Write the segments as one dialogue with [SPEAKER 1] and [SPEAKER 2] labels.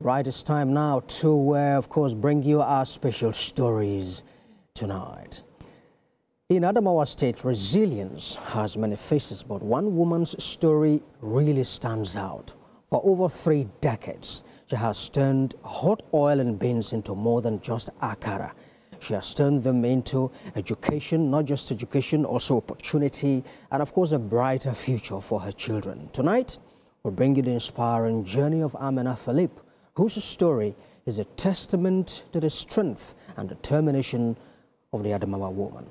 [SPEAKER 1] Right, it's time now to, of course, bring you our special stories tonight. In Adamawa State, resilience has many faces, but one woman's story really stands out. For over 3 decades, she has turned hot oil and beans into more than just akara. She has turned them into education, not just education, also opportunity, and of course a brighter future for her children. Tonight, we'll bring you the inspiring journey of Amina Philip, whose story is a testament to the strength and determination of the Adamawa woman.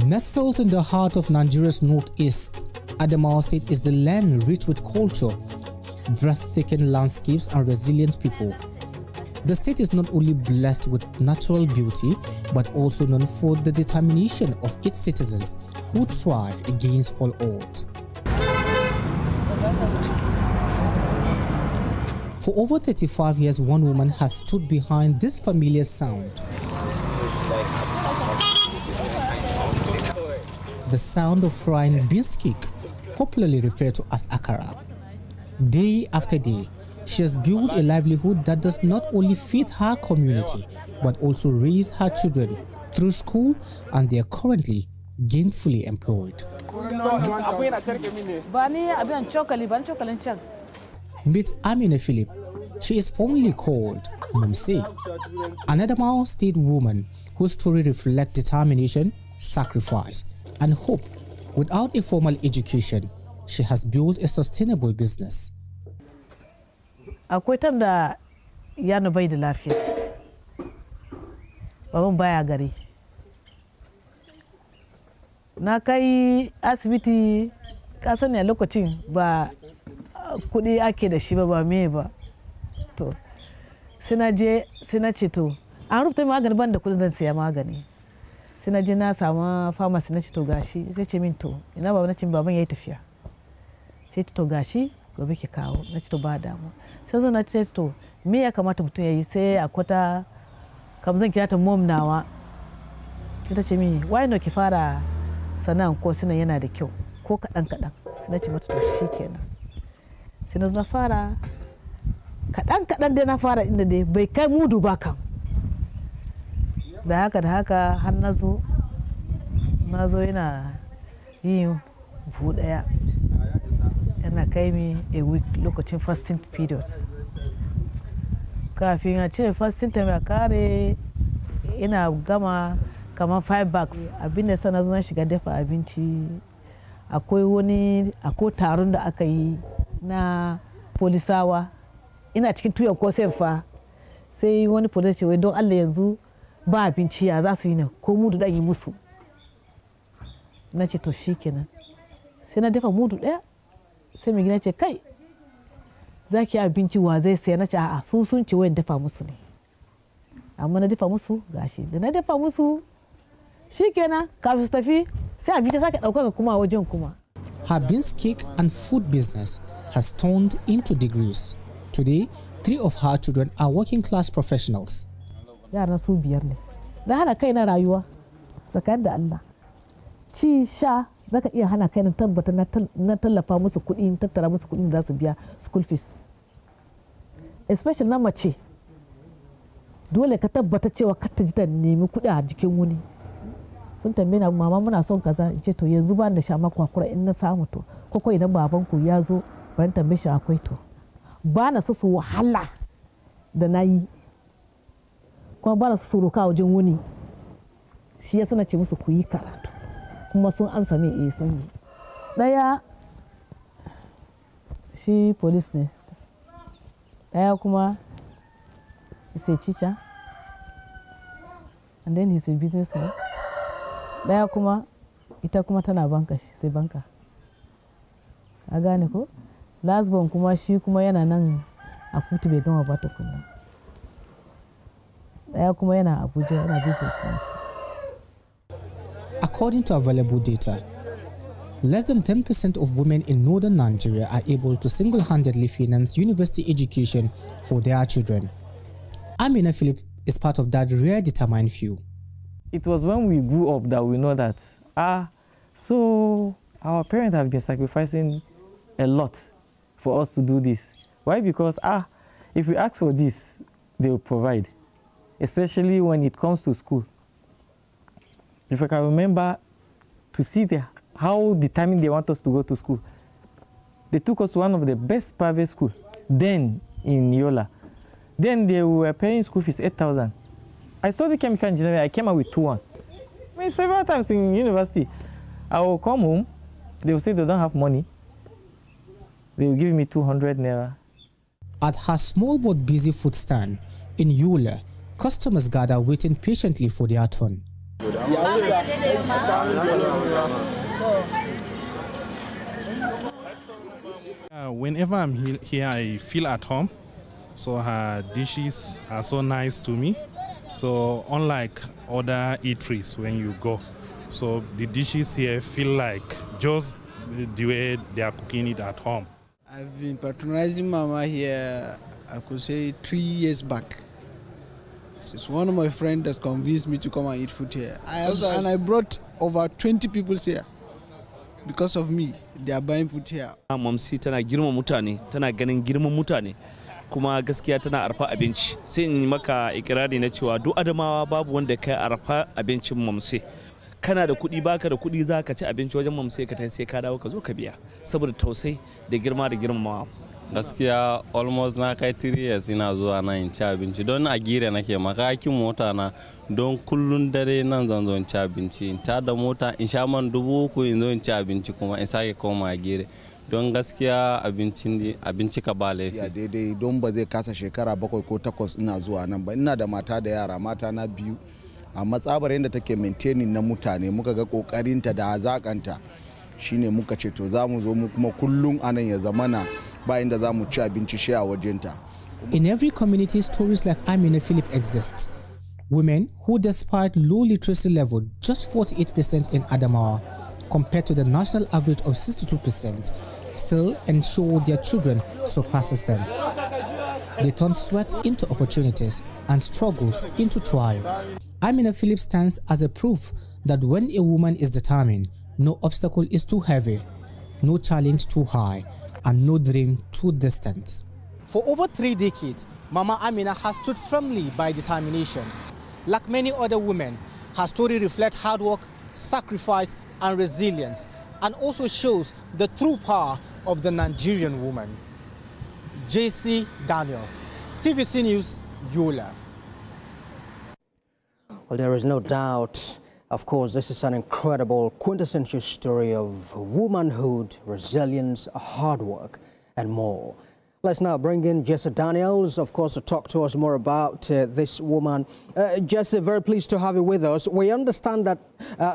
[SPEAKER 2] Nestled in the heart of Nigeria's northeast, Adamawa State is the land rich with culture, breathtaking landscapes and resilient people. The state is not only blessed with natural beauty, but also known for the determination of its citizens who thrive against all odds. For over 35 years, one woman has stood behind this familiar sound. The sound of frying beans cake, popularly referred to as akara. Day after day, she has built a livelihood that does not only feed her community, but also raise her children through school, and they are currently gainfully employed. Meet Amina Philip. She is formally called Mumse, an Adamawa State woman whose story reflects determination, sacrifice, and hope. Without a formal education, she has built a sustainable business.
[SPEAKER 3] Akwai tam da yana bai da lafiya, baban baya gari. Na kai asibiti, ka sani a lokacin ba kuɗi ake da shi ba me ba. To, sai na ce to, an rubuta magani ban da kuɗin zan siya magani. Sai na je na samu pharmacy na ce to gashi, sai ce min to, ina baba na ce baban yayi tafiya. Sai to gashi gobe ki kawo, na ce to ba damu. Sai zo na ce to me ya kamata mutum yayi, sai a kwata kam zan kira ta mom nawa. Sai ta ce min why no ki fara sana'an ko sinan yana da kyau ko kaɗan kaɗan. Sai na ce mata to shikenan. Sai na zo na fara kaɗan kaɗan dai na fara inda dai bai kai mudu ba kam. Da haka har na zo yana yin buhu ɗaya. Yana kai mi a week lokacin fasting period. Kafin a ce fasting time ya kare ina gama kamar 5 bags abinda sana zo na shiga dafa abinci. Akwai taron da aka yi na polisawa, ina cikin tuyan kosen fa, sai wani polis ce wai don Allah yanzu ba abinci ya za su yi ne ko mudu dan yi musu. Na ce to shikenan, sai na dafa mudu ɗaya. Sai mai gina ce kai za ki yi abinci wa zai saya, na ce a'a su sun ce wayan dafa musu ne, amma na dafa musu gashi. Da na dafa musu shikenan kafin su tafi sai abinci sake ɗaukaka kuma wajen kuma.
[SPEAKER 2] Her beans cake and food business has turned into degrees. Today, 3 of her children are working class professionals.
[SPEAKER 3] Yaran su 5 ne. Da hana kai na rayuwa tsakanin da Allah. Ci sha zaka iya hana kai na tabbata na tallafa musu kuɗi, tattara musu kuɗin da za su biya school fees. Especially na mace. Dole ka tabbata cewa ka ta ji ta nemi kuɗi a jikin wani. Sun tambaye na mama muna son kaza, in ce to yanzu ba da sha makwakura in na samu to ko idan babanku ya zo ban tambaye shi akwai to. Ba na so su wahala da na yi, kuma ba na so su roka wajen wani. Shi ya sana ce musu ku yi karatu, kuma sun amsa min sun yi. Ɗaya shi police ne, ɗaya kuma is a teacher and then he's a businessman. Ɗaya kuma ita kuma tana banka, shi sai banka. A gane ko? Last born kuma shi kuma yana nan a Futu bai gama ba tukuna. Ɗaya kuma yana Abuja, yana business na shi.
[SPEAKER 2] According to available data, less than 10% of women in northern Nigeria are able to single-handedly finance university education for their children. Amina Philip is part of that rare determined few.
[SPEAKER 4] It was when we grew up that we know that, so our parents have been sacrificing a lot for us to do this. Why? Because if we ask for this, they will provide, especially when it comes to school. If I can remember to see how determined they want us to go to school. They took us to one of the best private schools then in Yola. Then they were paying school fees 8,000. I studied chemical engineering, I came out with 2-1. I mean, several times in university, I will come home, they will say they don't have money. They will give me 200 naira.
[SPEAKER 2] At her small but busy food stand in Yola, customers gather waiting patiently for their turn.
[SPEAKER 5] Whenever I'm here, I feel at home. So her dishes are so nice to me. So unlike other eateries when you go, so the dishes here feel like just the way they are cooking it at home.
[SPEAKER 6] I've been patronizing Mama here, I could say 3 years back. It's one of my friends that convinced me to come and eat food here. And I brought over 20 people here. Because of me, they are buying food here.
[SPEAKER 7] Mamsi tana girma mutane, tana ganin girman mutane, kuma gaskiya tana arfa abinci. Sai in maka ikirari na cewa duk Adamawa babu wanda kai arfa abincin Mamsi. Kana da kuɗi baka da kuɗi za ka ci abinci wajen Mamsi ka tafi sai ka dawo ka zo ka biya saboda tausayi da girma da girmamawa.
[SPEAKER 8] Gaskiya almost na kai 3 years ina zuwa nan in ci abinci don a gire nake makakin mota na don kullun dare nan zan zo in ci abinci in ta da mota in sha man 3,000 in zo in ci abinci kuma in sake koma a gire don gaskiya abinci ka ba laifi.
[SPEAKER 9] Ya daidai don ba zai kasa shekara 7 ko 8 ina zuwa nan ba, ina da mata da yara, mata na 2 amma tsabar yadda take maintaining na mutane muka ga kokarinta da hazakanta shine muka ce to za mu zo mu kuma kullun anan ya zamana ba inda za mu ci abinci shi a wajenta.
[SPEAKER 2] In every community, stories like Amina Philip exist. Women who, despite low literacy level, just 48% in Adamawa, compared to the national average of 62%, still ensure their children surpasses them. They turn sweat into opportunities and struggles into triumph. Amina Philip stands as a proof that when a woman is determined, no obstacle is too heavy, no challenge too high, and no dream too distant.
[SPEAKER 10] For over 3 decades, Mama Amina has stood firmly by determination. Like many other women, her story reflects hard work, sacrifice, and resilience, and also shows the true power of the Nigerian woman. JC Daniel, TVC News, Yola.
[SPEAKER 1] Well, there is no doubt, of course, this is an incredible, quintessential story of womanhood, resilience, hard work, and more. Let's now bring in Jesse Daniels, of course, to talk to us more about this woman. Jesse, very pleased to have you with us. We understand that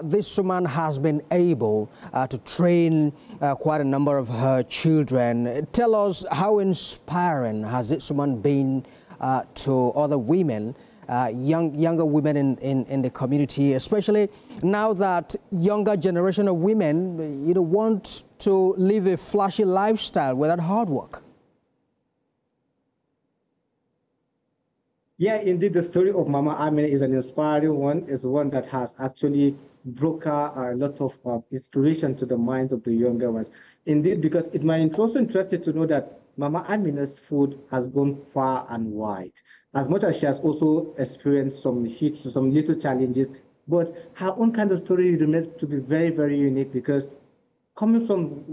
[SPEAKER 1] this woman has been able to train quite a number of her children. Tell us, how inspiring has this woman been to other women, younger women in the community, especially now that younger generation of women want to live a flashy lifestyle without hard work?
[SPEAKER 11] Yeah, indeed, the story of Mama Amina is an inspiring one. It's one that has actually brought a lot of inspiration to the minds of the younger ones. Indeed, because it might also interest you to know that Mama Amina's food has gone far and wide. As much as she has also experienced some hits, some little challenges, but her own kind of story remains to be very, very unique, because coming from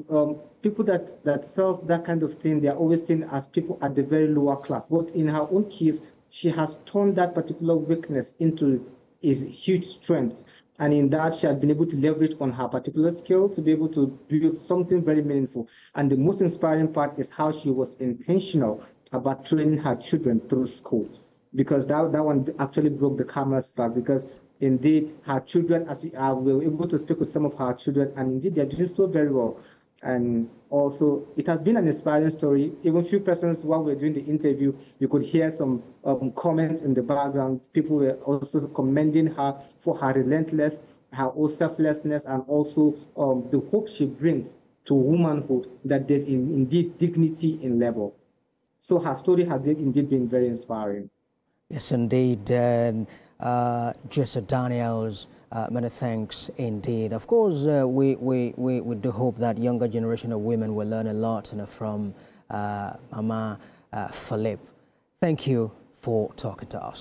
[SPEAKER 11] people that sell that kind of thing, they are always seen as people at the very lower class. But in her own case, she has turned that particular weakness into a huge strength. And in that, she has been able to leverage on her particular skill to be able to build something very meaningful. And the most inspiring part is how she was intentional about training her children through school, because that one actually broke the camera's back, because indeed her children, as we were able to speak with some of her children, and indeed they're doing so very well. And also, it has been an inspiring story. Even few persons, while we were doing the interview, you could hear some comments in the background. People were also commending her for her relentless, her own selflessness, and also the hope she brings to womanhood, that there's indeed dignity in labor. So her story has indeed been very inspiring.
[SPEAKER 1] Yes, indeed. Jesse Daniels, Many thanks indeed. Of course, we do hope that younger generation of women will learn a lot from Mama Philip. Thank you for talking to us.